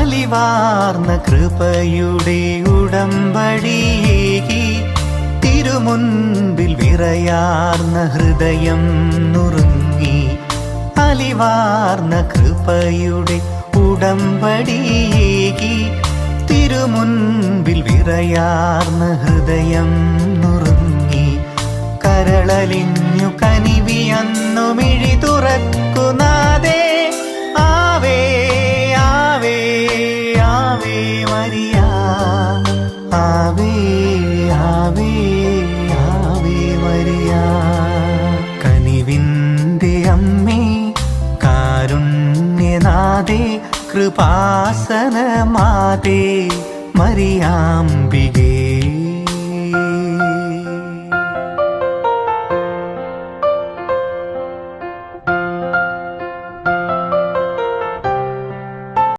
അലിവാർന്ന കൃപയുടെ ഉടമ്പടിയേകി തിരുമുൻപിൽ വിറയാർന്ന ഹൃദയം നുറുങ്ങി. അലിവാർന്ന കൃപയുടെ ഉടമ്പടിയേകി തിരുമുൻപിൽ വിറയാർന്ന ഹൃദയം നുറുങ്ങി. കരളലിഞ്ഞു കനിവിയന്നു മിഴി തുറക്കുനാദേ. ആവേ ആവേ ആവേ മരിയ, ആവേ ആവേ ആവേ മരിയ. കനിവിൻ്റെ അമ്മേ, കാരുണ്യനാഥേ, കൃപാസനമാതേ, മരിയാംബികേ